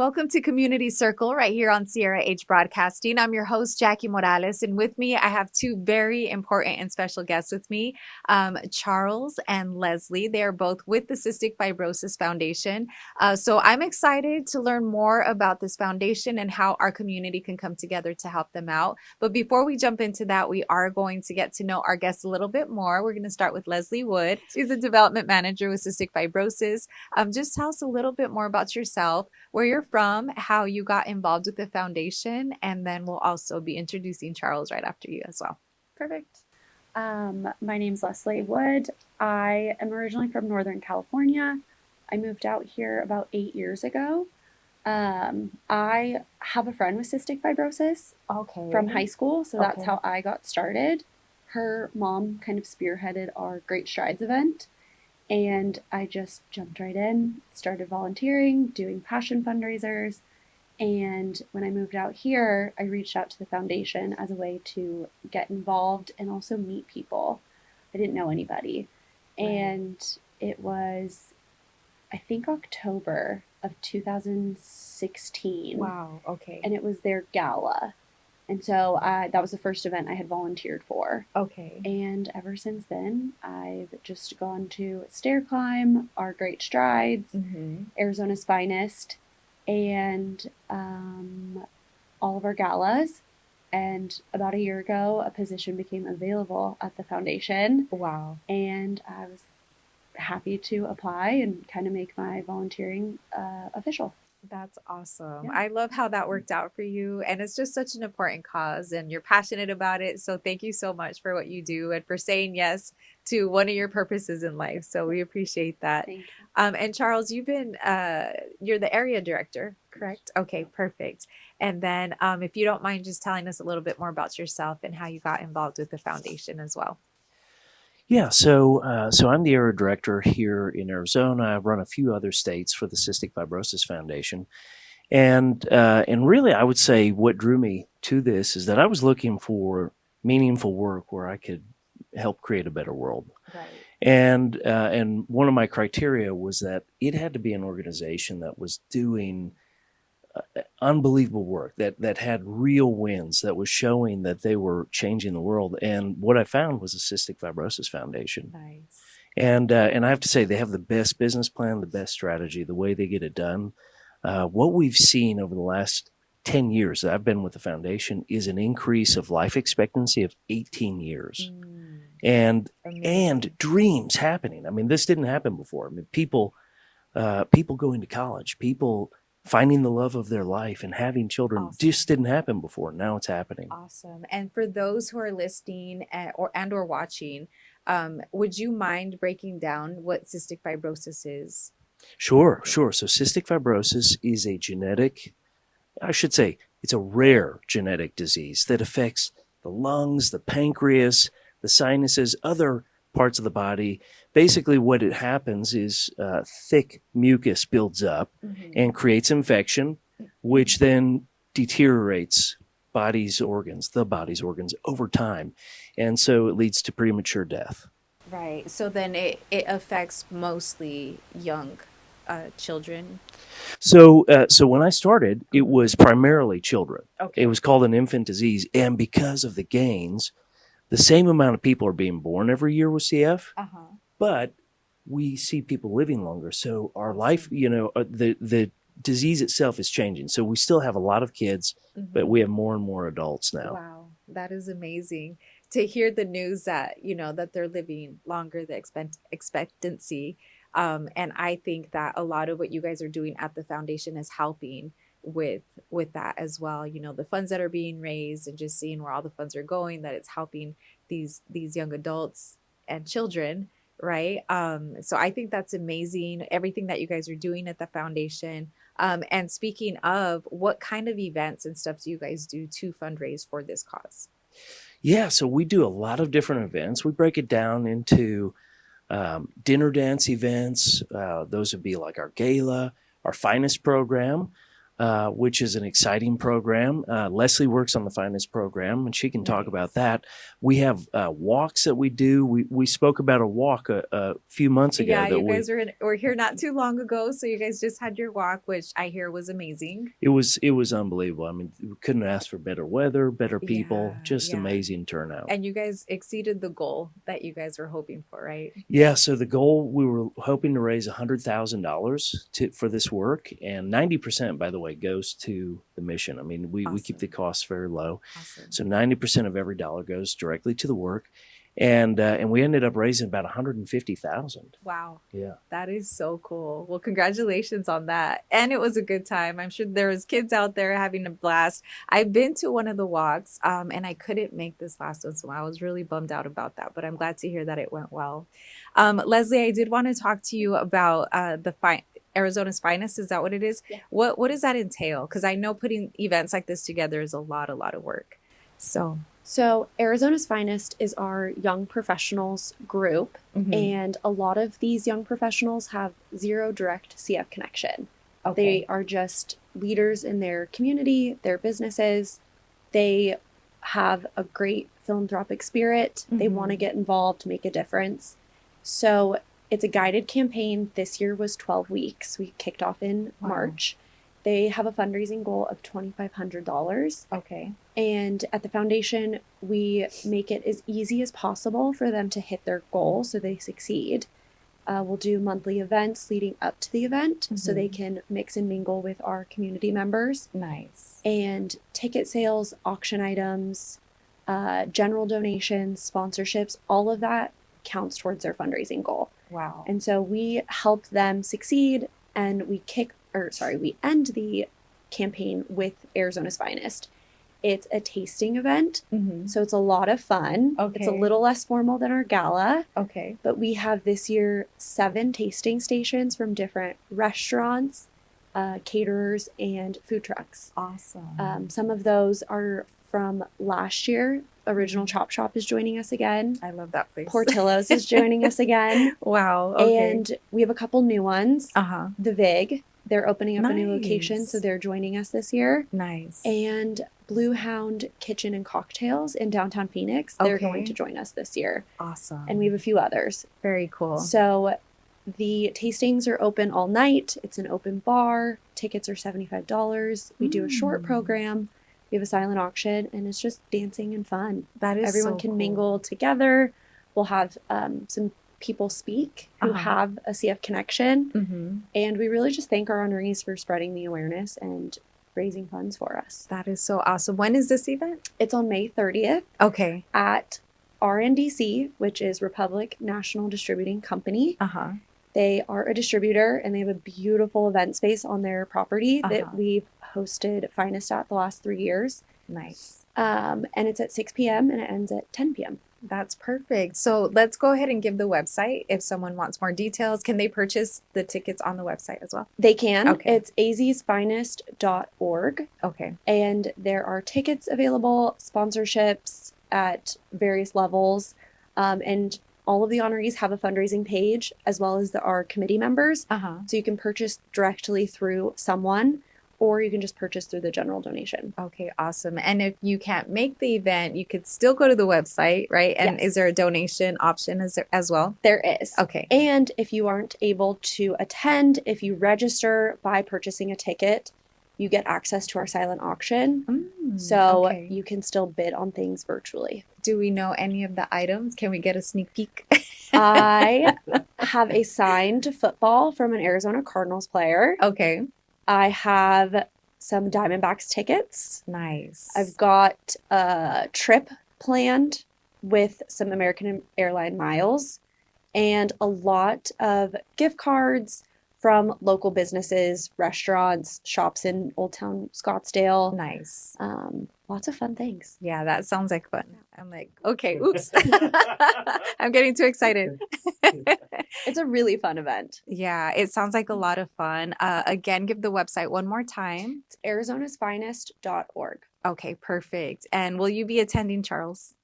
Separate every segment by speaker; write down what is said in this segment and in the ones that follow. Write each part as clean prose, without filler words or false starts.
Speaker 1: Welcome to Community Circle right here on Sierra H Broadcasting. I'm your host, Jackie Morales, and with me, I have two very important and special guests with me, Charles and Leslie. They are both with the Cystic Fibrosis Foundation. So I'm excited to learn more about this foundation and how our community can come together to help them out. But before we jump into that, we are going to get to know our guests a little bit more. We're going to start with Leslie Wood. She's a development manager with Cystic Fibrosis. Just tell us a little bit more about yourself, where you're from, how you got involved with the foundation, and then we'll also be introducing Charles right after you as well.
Speaker 2: Perfect. My name's Leslie Wood. I am originally from Northern California. I moved out here about 8 years ago. I have a friend with cystic fibrosis from high school, so that's how I got started. Her mom kind of spearheaded our Great Strides event. And I just jumped right in, started volunteering, doing passion fundraisers. And when I moved out here, I reached out to the foundation as a way to get involved and also meet people. I didn't know anybody. Right. And it was, I think, October of 2016.
Speaker 1: Wow, okay.
Speaker 2: And it was their gala. And so that was the first event I had volunteered for.
Speaker 1: Okay.
Speaker 2: And ever since then, I've just gone to Stair Climb, Our Great Strides, Arizona's Finest, and all of our galas. And about a year ago, a position became available at the foundation.
Speaker 1: Wow.
Speaker 2: And I was happy to apply and kind of make my volunteering official.
Speaker 1: That's awesome.
Speaker 2: Yeah.
Speaker 1: I love how that worked out for you. And it's just such an important cause and you're passionate about it. So thank you so much for what you do and for saying yes to one of your purposes in life. So we appreciate that.
Speaker 2: Thank you.
Speaker 1: And Charles, you've been, you're the area director, correct? Okay, perfect. And then if you don't mind just telling us a little bit more about yourself and how you got involved with the foundation as well.
Speaker 3: Yeah, so I'm the area director here in Arizona. I run a few other states for the Cystic Fibrosis Foundation, and really, I would say what drew me to this is that I was looking for meaningful work where I could help create a better world.
Speaker 1: Right.
Speaker 3: And one of my criteria was that it had to be an organization that was doing unbelievable work, that had real wins, that was showing that they were changing the world. And what I found was the Cystic Fibrosis Foundation.
Speaker 1: Nice.
Speaker 3: And I have to say, they have the best business plan, the best strategy, the way they get it done. What we've seen over the last 10 years that I've been with the foundation is an increase of life expectancy of 18 years. And dreams happening. I mean, this didn't happen before. I mean, people going to college, people finding the love of their life and having children just didn't happen before. Now it's happening.
Speaker 1: Awesome. And for those who are listening or watching, would you mind breaking down what cystic fibrosis is?
Speaker 3: Sure. So cystic fibrosis is it's a rare genetic disease that affects the lungs, the pancreas, the sinuses, other parts of the body. Basically, what it happens is thick mucus builds up and creates infection, which then deteriorates the body's organs over time. And so it leads to premature death.
Speaker 1: Right. So then it affects mostly young children.
Speaker 3: So when I started, it was primarily children.
Speaker 1: Okay.
Speaker 3: It was called an infant disease. And because of the gains, the same amount of people are being born every year with CF, but we see people living longer. So our life, the disease itself is changing. So we still have a lot of kids, but we have more and more adults now.
Speaker 1: Wow, that is amazing to hear the news that, that they're living longer, the expectancy. And I think that a lot of what you guys are doing at the foundation is helping with that as well. The funds that are being raised and just seeing where all the funds are going, that it's helping these young adults and children, right? So I think that's amazing, everything that you guys are doing at the foundation. And speaking of, what kind of events and stuff do you guys do to fundraise for this cause?
Speaker 3: Yeah, so we do a lot of different events. We break it down into dinner dance events. Those would be like our gala, our finest program. which is an exciting program. Leslie works on the finance program, and she can talk about that. We have walks that we do. We spoke about a walk a few months ago.
Speaker 1: Yeah, you guys were here not too long ago, so you guys just had your walk, which I hear was amazing.
Speaker 3: It was unbelievable. I mean, we couldn't ask for better weather, better people, just amazing turnout.
Speaker 1: And you guys exceeded the goal that you guys were hoping for, right?
Speaker 3: Yeah. So the goal, we were hoping to raise $100,000 for this work, and 90%, by the way, goes to the mission. I mean, we keep the costs very low.
Speaker 1: Awesome.
Speaker 3: So 90% of every dollar goes directly to the work. And we ended up raising about $150,000.
Speaker 1: Wow.
Speaker 3: Yeah.
Speaker 1: That is so cool. Well, congratulations on that. And it was a good time. I'm sure there was kids out there having a blast. I've been to one of the walks, and I couldn't make this last one, so I was really bummed out about that. But I'm glad to hear that it went well. Leslie, I did want to talk to you about Arizona's Finest. Is that what it is?
Speaker 2: Yeah.
Speaker 1: What does that entail? Because I know putting events like this together is a lot of work.
Speaker 2: So Arizona's Finest is our young professionals group, and a lot of these young professionals have zero direct CF connection.
Speaker 1: Okay.
Speaker 2: They are just leaders in their community, their businesses. They have a great philanthropic spirit. They want to get involved, make a difference. So it's a guided campaign. This year was 12 weeks. We kicked off in March. They have a fundraising goal of $2,500.
Speaker 1: Okay.
Speaker 2: And at the foundation, we make it as easy as possible for them to hit their goal so they succeed. We'll do monthly events leading up to the event so they can mix and mingle with our community members.
Speaker 1: Nice.
Speaker 2: And ticket sales, auction items, general donations, sponsorships, all of that counts towards their fundraising goal.
Speaker 1: Wow.
Speaker 2: And so we help them succeed, and we end the campaign with Arizona's Finest. It's a tasting event, so it's a lot of fun.
Speaker 1: Okay.
Speaker 2: It's a little less formal than our gala.
Speaker 1: Okay.
Speaker 2: But we have this year 7 tasting stations from different restaurants, caterers, and food trucks.
Speaker 1: Awesome.
Speaker 2: Some of those are from last year. Original Chop Shop is joining us again.
Speaker 1: I love that place.
Speaker 2: Portillo's is joining us again.
Speaker 1: Wow. Okay.
Speaker 2: And we have a couple new ones.
Speaker 1: Uh-huh.
Speaker 2: The Vig, they're opening up a new
Speaker 1: Nice.
Speaker 2: location, so they're joining us this year.
Speaker 1: Nice.
Speaker 2: And Blue Hound Kitchen and Cocktails in downtown Phoenix, they're
Speaker 1: Okay.
Speaker 2: going to join us this year.
Speaker 1: Awesome.
Speaker 2: And we have a few others.
Speaker 1: Very cool.
Speaker 2: So the tastings are open all night. It's an open bar. Tickets are $75. We do a short program. We have a silent auction, and it's just dancing and fun.
Speaker 1: That is
Speaker 2: Everyone
Speaker 1: so
Speaker 2: can
Speaker 1: cool.
Speaker 2: mingle together. We'll have some people speak who have a CF connection. And we really just thank our honorees for spreading the awareness and raising funds for us.
Speaker 1: That is so awesome. When is this event?
Speaker 2: It's on May 30th
Speaker 1: Okay.
Speaker 2: at RNDC, which is Republic National Distributing Company.
Speaker 1: Uh-huh.
Speaker 2: They are a distributor, and they have a beautiful event space on their property that we've hosted Finest at the last 3 years.
Speaker 1: Nice.
Speaker 2: And it's at 6 p.m. and it ends at 10 p.m.
Speaker 1: That's perfect. So let's go ahead and give the website if someone wants more details. Can they purchase the tickets on the website as well?
Speaker 2: They can.
Speaker 1: Okay.
Speaker 2: It's azysfinest.org.
Speaker 1: Okay.
Speaker 2: And there are tickets available, sponsorships at various levels. And all of the honorees have a fundraising page, as well as our committee members.
Speaker 1: Uh-huh.
Speaker 2: So you can purchase directly through someone, or you can just purchase through the general donation.
Speaker 1: Okay, awesome. And if you can't make the event, you could still go to the website, right? And
Speaker 2: Yes.
Speaker 1: is there a donation option as well?
Speaker 2: There is.
Speaker 1: Okay.
Speaker 2: And if you aren't able to attend, if you register by purchasing a ticket, you get access to our silent auction. So
Speaker 1: okay.
Speaker 2: you can still bid on things virtually.
Speaker 1: Do we know any of the items? Can we get a sneak peek?
Speaker 2: I have a signed football from an Arizona Cardinals player.
Speaker 1: Okay.
Speaker 2: I have some Diamondbacks tickets.
Speaker 1: Nice.
Speaker 2: I've got a trip planned with some American Airline miles and a lot of gift cards from local businesses, restaurants, shops in Old Town Scottsdale.
Speaker 1: Nice.
Speaker 2: Lots of fun things.
Speaker 1: Yeah, that sounds like fun. I'm like, okay, oops. I'm getting too excited.
Speaker 2: It's a really fun event.
Speaker 1: Yeah, it sounds like a lot of fun. Again, give the website one more time.
Speaker 2: It's arizonasfinest.org.
Speaker 1: Okay, perfect. And will you be attending, Charles?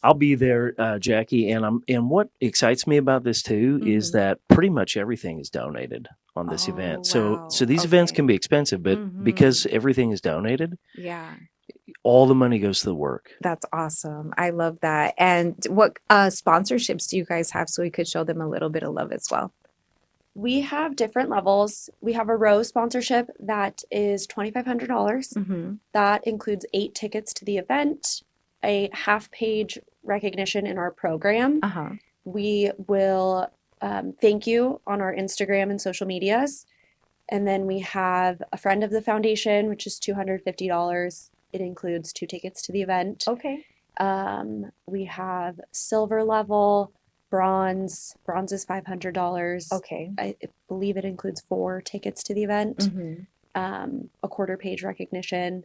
Speaker 3: I'll be there, Jackie, and what excites me about this too is that pretty much everything is donated on this event.
Speaker 1: Oh,
Speaker 3: So
Speaker 1: wow.
Speaker 3: these events
Speaker 1: Okay.
Speaker 3: can be expensive, but
Speaker 1: Mm-hmm.
Speaker 3: because everything is donated,
Speaker 1: Yeah.
Speaker 3: all the money goes to the work.
Speaker 1: That's awesome. I love that. And what sponsorships do you guys have so we could show them a little bit of love as well?
Speaker 2: We have different levels. We have a row sponsorship that is $2,500.
Speaker 1: Mm-hmm.
Speaker 2: That includes 8 tickets to the event, a half page recognition in our program.
Speaker 1: Uh-huh.
Speaker 2: We will thank you on our Instagram and social medias. And then we have a friend of the foundation, which is $250. It includes 2 tickets to the event.
Speaker 1: Okay.
Speaker 2: We have silver level, bronze. Bronze is $500.
Speaker 1: Okay.
Speaker 2: I believe it includes 4 tickets to the event,
Speaker 1: Mm-hmm.
Speaker 2: a quarter page recognition,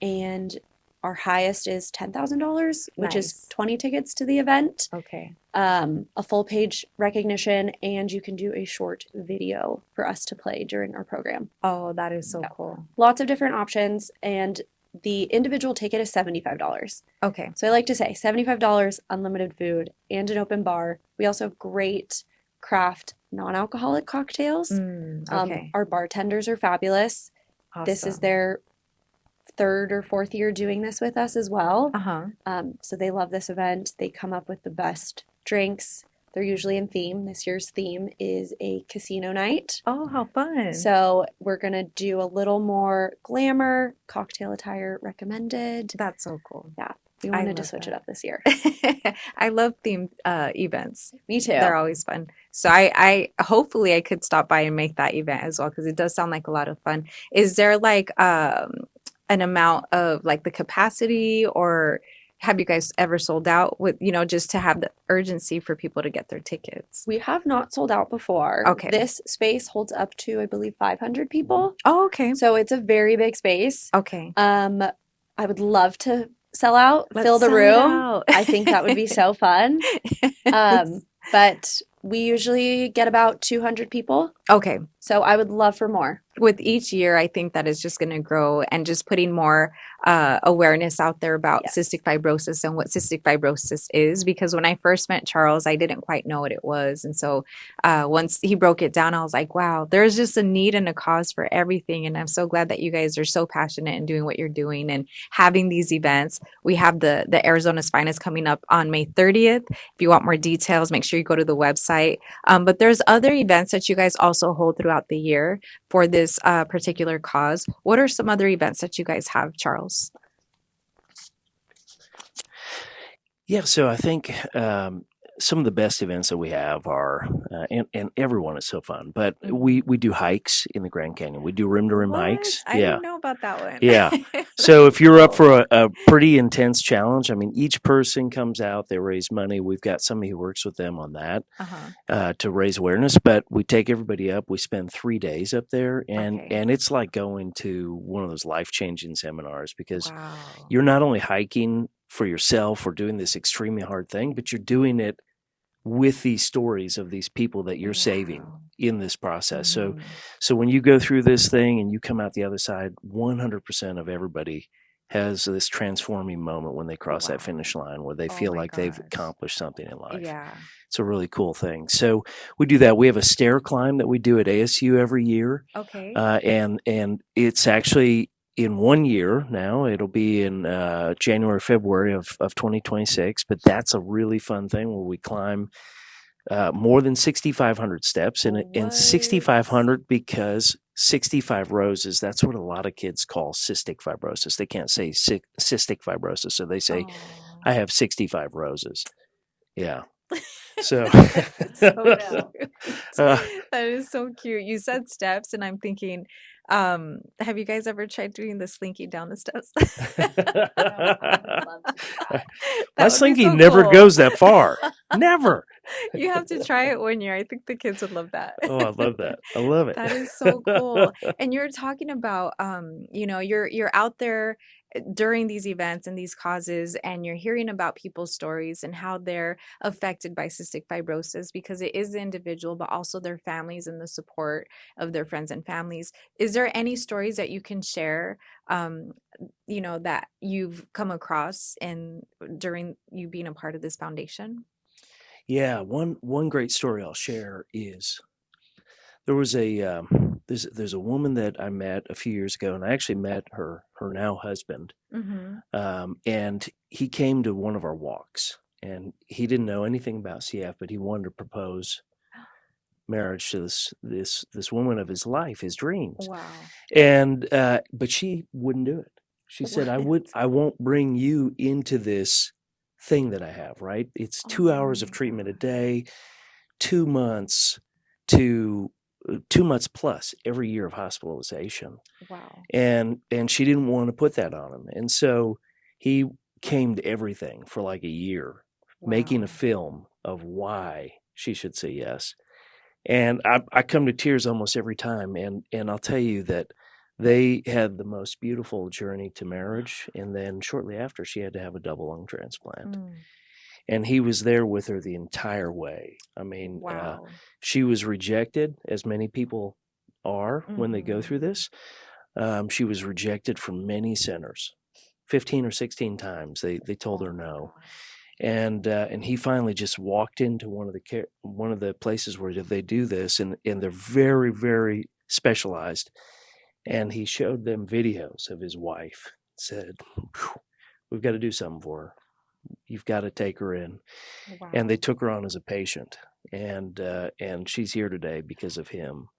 Speaker 2: and our highest is $10,000, which is
Speaker 1: Nice.
Speaker 2: 20 tickets to the event,
Speaker 1: Okay.
Speaker 2: a full page recognition, and you can do a short video for us to play during our program.
Speaker 1: Oh, that is so
Speaker 2: Yeah.
Speaker 1: cool.
Speaker 2: Lots of different options, and the individual ticket is $75.
Speaker 1: Okay.
Speaker 2: So I like to say $75, unlimited food, and an open bar. We also have great craft non-alcoholic cocktails.
Speaker 1: Okay.
Speaker 2: Our bartenders are fabulous. This is
Speaker 1: Awesome.
Speaker 2: their 3rd or 4th year doing this with us as well.
Speaker 1: Uh-huh.
Speaker 2: So they love this event. They come up with the best drinks. They're usually in theme. This year's theme is a casino night.
Speaker 1: Oh, how fun.
Speaker 2: So we're going to do a little more glamour, cocktail attire recommended.
Speaker 1: That's so cool.
Speaker 2: Yeah, we
Speaker 1: I
Speaker 2: wanted to
Speaker 1: love
Speaker 2: switch it
Speaker 1: that.
Speaker 2: up this year.
Speaker 1: I love themed events.
Speaker 2: Me too.
Speaker 1: They're always fun. So I hopefully I could stop by and make that event as well because it does sound like a lot of fun. Is there like an amount of like the capacity, or have you guys ever sold out with, just to have the urgency for people to get their tickets?
Speaker 2: We have not sold out before.
Speaker 1: Okay.
Speaker 2: This space holds up to, I believe, 500 people.
Speaker 1: Oh, okay.
Speaker 2: So it's a very big space.
Speaker 1: Okay.
Speaker 2: I would love to sell out,
Speaker 1: Let's
Speaker 2: fill the
Speaker 1: sell it
Speaker 2: room.
Speaker 1: out.
Speaker 2: I think that would be so fun. But we usually get about 200 people.
Speaker 1: Okay.
Speaker 2: So I would love for more.
Speaker 1: With each year, I think that is just going to grow, and just putting more awareness out there about
Speaker 2: Yes.
Speaker 1: cystic fibrosis and what cystic fibrosis is. Because when I first met Charles, I didn't quite know what it was. And so once he broke it down, I was like, wow, there's just a need and a cause for everything. And I'm so glad that you guys are so passionate in doing what you're doing and having these events. We have the Arizona's Finest coming up on May 30th. If you want more details, make sure you go to the website. But there's other events that you guys also hold throughout the year for this particular cause. What are some other events that you guys have, Charles?
Speaker 3: Yeah, so I think some of the best events that we have are, and everyone is so fun, but we do hikes in the Grand Canyon. We do rim to rim hikes.
Speaker 1: I
Speaker 3: Yeah.
Speaker 1: didn't know about that one.
Speaker 3: Yeah.
Speaker 1: That's
Speaker 3: So if you're up
Speaker 1: cool.
Speaker 3: for a pretty intense challenge, I mean, each person comes out, they raise money. We've got somebody who works with them on that to raise awareness, but we take everybody up. We spend 3 days up there, and
Speaker 1: Okay.
Speaker 3: and it's like going to one of those life-changing seminars because
Speaker 1: Wow.
Speaker 3: you're not only hiking for yourself or doing this extremely hard thing, but you're doing it with these stories of these people that you're saving
Speaker 1: Wow.
Speaker 3: in this process.
Speaker 1: Mhm.
Speaker 3: So when you go through this thing and you come out the other side, 100% of everybody has this transforming moment when they cross that
Speaker 1: Wow.
Speaker 3: finish line where they
Speaker 1: Oh
Speaker 3: feel
Speaker 1: my
Speaker 3: like they've
Speaker 1: gosh.
Speaker 3: accomplished something in life.
Speaker 1: Yeah.
Speaker 3: It's a really cool thing. So we do that. We have a stair climb that we do at ASU every year.
Speaker 1: Okay.
Speaker 3: And it's actually in 1 year now. It'll be in January, February of 2026. But that's a really fun thing where we climb more than 6,500 steps, and
Speaker 1: What?
Speaker 3: 6,500 because 65 roses. That's what a lot of kids call cystic fibrosis. They can't say cystic fibrosis, so they say,
Speaker 1: Oh.
Speaker 3: "I have 65 roses." Yeah. So,
Speaker 1: That's so
Speaker 2: No.
Speaker 1: cute.
Speaker 3: uh,
Speaker 1: That is so cute. You said steps, and I'm thinking, have you guys ever tried doing the slinky down the steps?
Speaker 3: my
Speaker 1: That would be
Speaker 3: slinky
Speaker 1: so
Speaker 3: never
Speaker 1: cool.
Speaker 3: goes that far. Never.
Speaker 1: You have to try it one year. I think the kids would love that.
Speaker 3: Oh, I love that. I love it.
Speaker 1: That is so cool. And you're talking about, you're out there during these events and these causes, and you're hearing about people's stories and how they're affected by cystic fibrosis, because it is the individual, but also their families and the support of their friends and families. Is there any stories that you can share, that you've come across during you being a part of this foundation?
Speaker 3: Yeah, one great story I'll share is There was there's a woman that I met a few years ago, and I actually met her now husband,
Speaker 1: Mm-hmm.
Speaker 3: and he came to one of our walks, and he didn't know anything about CF, but he wanted to propose marriage to this woman of his life, his dreams,
Speaker 1: Wow.
Speaker 3: and but she wouldn't do it. She said,
Speaker 1: What?
Speaker 3: I won't bring you into this thing that I have, right? It's
Speaker 1: Oh
Speaker 3: 2 hours of
Speaker 1: my
Speaker 3: treatment a
Speaker 1: God.
Speaker 3: day, 2 months to 2 months plus every year of hospitalization.
Speaker 1: Wow.
Speaker 3: And she didn't want to put that on him. And so he came to everything for like a year, making a
Speaker 1: Wow.
Speaker 3: film of why she should say yes. And I come to tears almost every time. And I'll tell you that they had the most beautiful journey to marriage. And then shortly after, she had to have a double lung transplant.
Speaker 1: Mm.
Speaker 3: And he was there with her the entire way. I mean,
Speaker 1: Wow.
Speaker 3: she was rejected, as many people are when they go
Speaker 1: Mm-hmm.
Speaker 3: through this. She was rejected from many centers, 15 or 16 times. They told
Speaker 1: Oh
Speaker 3: her
Speaker 1: my
Speaker 3: no,
Speaker 1: God.
Speaker 3: and he finally just walked into one of the places where they do this, and they're very, very specialized. And he showed them videos of his wife. Said, "We've got to do something for her. You've got to take her in." And they
Speaker 1: Wow.
Speaker 3: took her on as a patient, and she's here today because of him.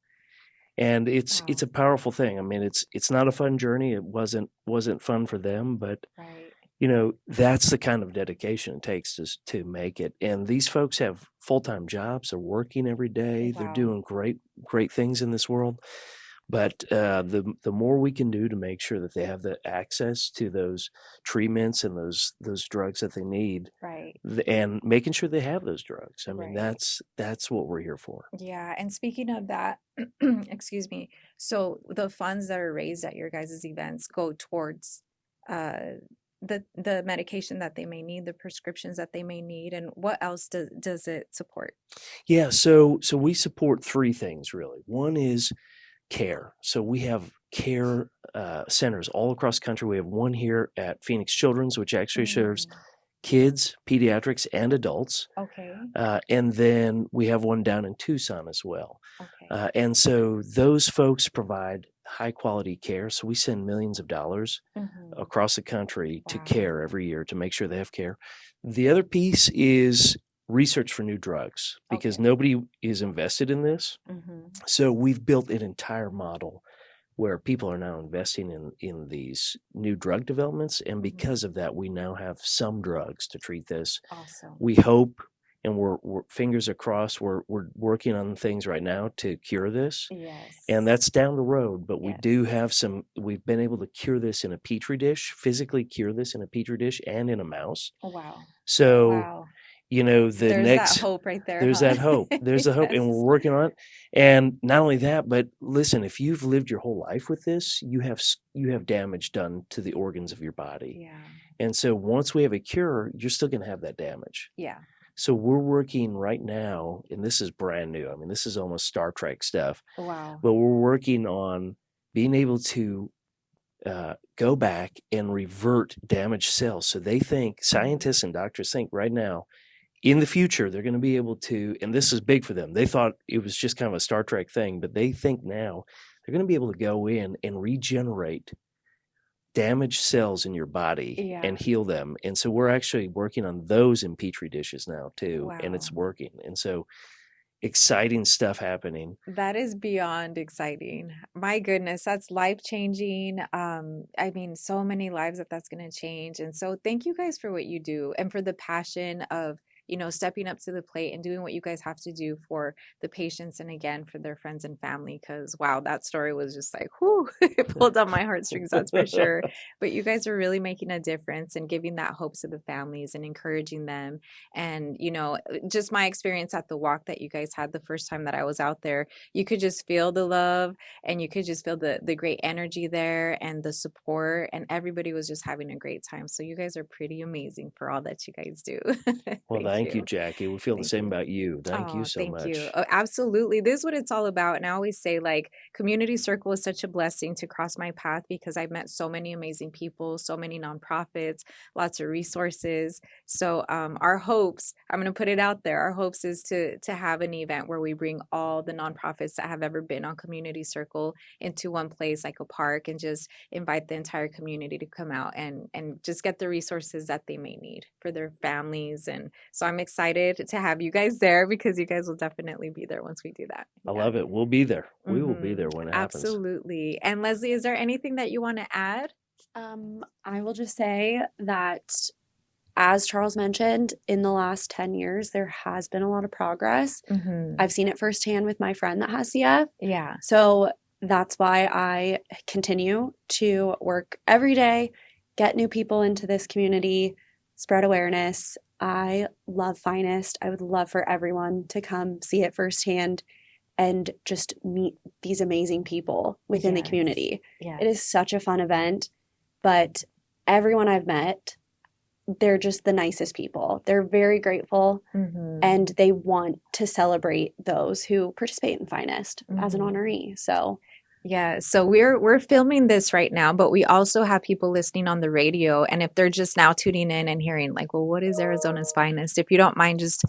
Speaker 3: And it's
Speaker 1: Wow.
Speaker 3: a powerful thing. I mean, it's not a fun journey. It wasn't fun for them, but
Speaker 1: Right.
Speaker 3: that's the kind of dedication it takes to make it. And these folks have full-time jobs. They're working every day. They're
Speaker 1: Wow.
Speaker 3: doing great things in this world. But the more we can do to make sure that they have the access to those treatments and those drugs that they need,
Speaker 1: Right.
Speaker 3: and making sure they have those drugs. I mean,
Speaker 1: Right.
Speaker 3: that's what we're here for.
Speaker 1: Yeah. And speaking of that, excuse me. So the funds that are raised at your guys' events go towards uh the medication that they may need, the prescriptions that they may need, and what else does it support?
Speaker 3: Yeah, so we support three things really. One is care. So we have care centers all across the country. We have one here at Phoenix Children's, which actually serves
Speaker 1: Mm,
Speaker 3: kids, pediatrics, and adults.
Speaker 1: okay.
Speaker 3: And then we have one down in Tucson as well.
Speaker 1: Okay.
Speaker 3: And so those folks provide high quality care. So we send millions of dollars
Speaker 1: Hmm.
Speaker 3: across the country to
Speaker 1: Wow.
Speaker 3: care every year to make sure they have care. The other piece is research for new drugs because
Speaker 1: Okay.
Speaker 3: nobody is invested in this.
Speaker 1: Hmm.
Speaker 3: So we've built an entire model where people are now investing in these new drug developments, and
Speaker 1: Hmm.
Speaker 3: because of that, we now have some drugs to treat this.
Speaker 1: Awesome.
Speaker 3: We hope, and we're fingers are crossed. We're working on things right now to cure this, and
Speaker 1: Yes.
Speaker 3: that's down the road. But we do
Speaker 1: Yes.
Speaker 3: have some. We've been able to cure this in a petri dish, physically cure this in a petri dish and in a mouse.
Speaker 1: Wow.
Speaker 3: So
Speaker 1: Wow.
Speaker 3: the
Speaker 1: There's that
Speaker 3: next
Speaker 1: hope right there,
Speaker 3: there's
Speaker 1: huh?
Speaker 3: that hope. There's the hope, and we're
Speaker 1: Yes.
Speaker 3: working on it. And not only that, but listen, if you've lived your whole life with this, you have damage done to the organs of your body.
Speaker 1: Yeah.
Speaker 3: And so once we have a cure, you're still going to have that damage.
Speaker 1: Yeah.
Speaker 3: So we're working right now, and this is brand new. I mean, this is almost Star Trek stuff,
Speaker 1: Wow.
Speaker 3: but we're working on being able to go back and revert damaged cells. So they think, scientists and doctors think right now, in the future, they're going to be able to, and this is big for them. They thought it was just kind of a Star Trek thing, but they think now they're going to be able to go in and regenerate damaged cells in your body
Speaker 1: Yeah.
Speaker 3: and heal them. And so we're actually working on those in petri dishes now too, and it's
Speaker 1: Wow.
Speaker 3: working. And so exciting stuff happening.
Speaker 1: That is beyond exciting. My goodness, that's life changing. I mean, so many lives that's going to change. And so thank you guys for what you do and for the passion of, stepping up to the plate and doing what you guys have to do for the patients and again for their friends and family. Cause wow, that story was just like, whoo, it pulled on my heartstrings, that's for sure. But you guys are really making a difference and giving that hope to the families and encouraging them. And, just my experience at the walk that you guys had the first time that I was out there, you could just feel the love and you could just feel the great energy there and the support, and everybody was just having a great time. So you guys are pretty amazing for all that you guys do.
Speaker 3: Well, Thank you,
Speaker 1: you.
Speaker 3: Jackie. We feel the
Speaker 1: Thank
Speaker 3: same
Speaker 1: you.
Speaker 3: about you. Thank you
Speaker 1: Oh,
Speaker 3: so
Speaker 1: thank you.
Speaker 3: much.
Speaker 1: Oh, absolutely. This is what it's all about. And I always say, like, Community Circle is such a blessing to cross my path because I've met so many amazing people, so many nonprofits, lots of resources. So, our hopes, I'm going to put it out there, our hopes is to have an event where we bring all the nonprofits that have ever been on Community Circle into one place, like a park, and just invite the entire community to come out and just get the resources that they may need for their families. And so I'm excited to have you guys there because you guys will definitely be there once we do that.
Speaker 3: I
Speaker 1: Yeah.
Speaker 3: love it. We'll be there. We will be
Speaker 1: Mm-hmm.
Speaker 3: there when it happens.
Speaker 1: Absolutely. And Leslie, is there anything that you want to add?
Speaker 2: I will just say that, as Charles mentioned, in the last 10 years, there has been a lot of progress.
Speaker 1: Mm-hmm.
Speaker 2: I've seen it firsthand with my friend that has CF.
Speaker 1: Yeah.
Speaker 2: So that's why I continue to work every day, get new people into this community, spread awareness. I love Finest. I would love for everyone to come see it firsthand and just meet these amazing people within the
Speaker 1: Yes.
Speaker 2: community.
Speaker 1: Yes.
Speaker 2: It is such a fun event, but everyone I've met, they're just the nicest people. They're very grateful
Speaker 1: Mm-hmm.
Speaker 2: and they want to celebrate those who participate in Finest as an
Speaker 1: Mhm.
Speaker 2: honoree. So
Speaker 1: Yeah, so we're filming this right now, but we also have people listening on the radio. And if they're just now tuning in and hearing like, well, what is Arizona's Finest? If you don't mind just,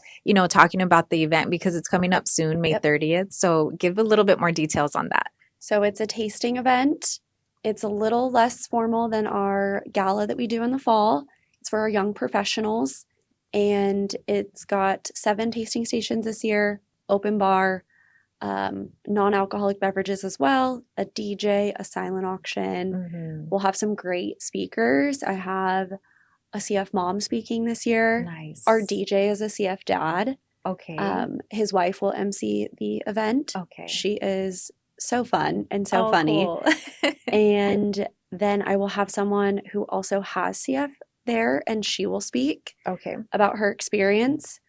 Speaker 1: talking about the event because it's coming up soon, May
Speaker 2: Yep.
Speaker 1: 30th. So give a little bit more details on that.
Speaker 2: So it's a tasting event. It's a little less formal than our gala that we do in the fall. It's for our young professionals. And it's got 7 tasting stations this year, open bar, non-alcoholic beverages as well, a DJ, a silent auction.
Speaker 1: Mm-hmm.
Speaker 2: We'll have some great speakers. I have a CF mom speaking this year.
Speaker 1: Nice.
Speaker 2: Our DJ is a CF dad.
Speaker 1: Okay.
Speaker 2: His wife will MC the event.
Speaker 1: Okay.
Speaker 2: She is so fun and so
Speaker 1: Oh,
Speaker 2: funny.
Speaker 1: cool.
Speaker 2: And then I will have someone who also has CF there, and she will speak
Speaker 1: Okay.
Speaker 2: about her experience.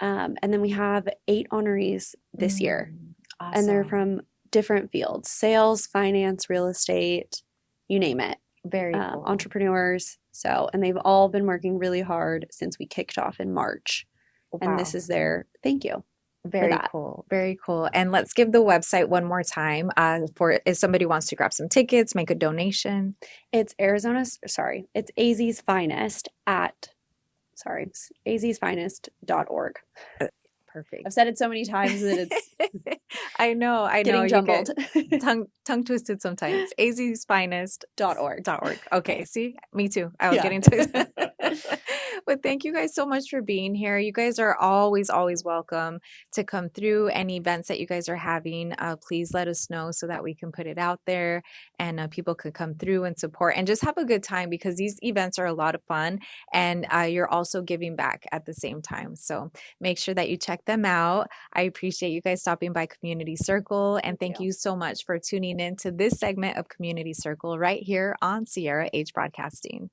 Speaker 2: And then we have 8 honorees this year, and they're
Speaker 1: Awesome.
Speaker 2: from different fields: sales, finance, real estate, you name it,
Speaker 1: Very cool.
Speaker 2: entrepreneurs. So, and they've all been working really hard since we kicked off in March. And this
Speaker 1: Wow.
Speaker 2: is their thank you.
Speaker 1: Very
Speaker 2: that.
Speaker 1: cool. Very cool. And let's give the website one more time for if somebody wants to grab some tickets, make a donation.
Speaker 2: It's it's AZ's Finest it's azsfinest.org.
Speaker 1: Perfect.
Speaker 2: I've said it so many times that it's
Speaker 1: I know.
Speaker 2: getting
Speaker 1: You
Speaker 2: jumbled.
Speaker 1: get tongue twisted sometimes. azsfinest.org. Okay, see? Me too. I was
Speaker 2: Yeah.
Speaker 1: getting twisted. But thank you guys so much for being here. You guys are always, always welcome to come through. Any events that you guys are having, please let us know so that we can put it out there and people could come through and support and just have a good time because these events are a lot of fun and you're also giving back at the same time. So make sure that you check them out. I appreciate you guys stopping by Community Circle and thank you so much for tuning in to this segment of Community Circle right here on Sierra H Broadcasting.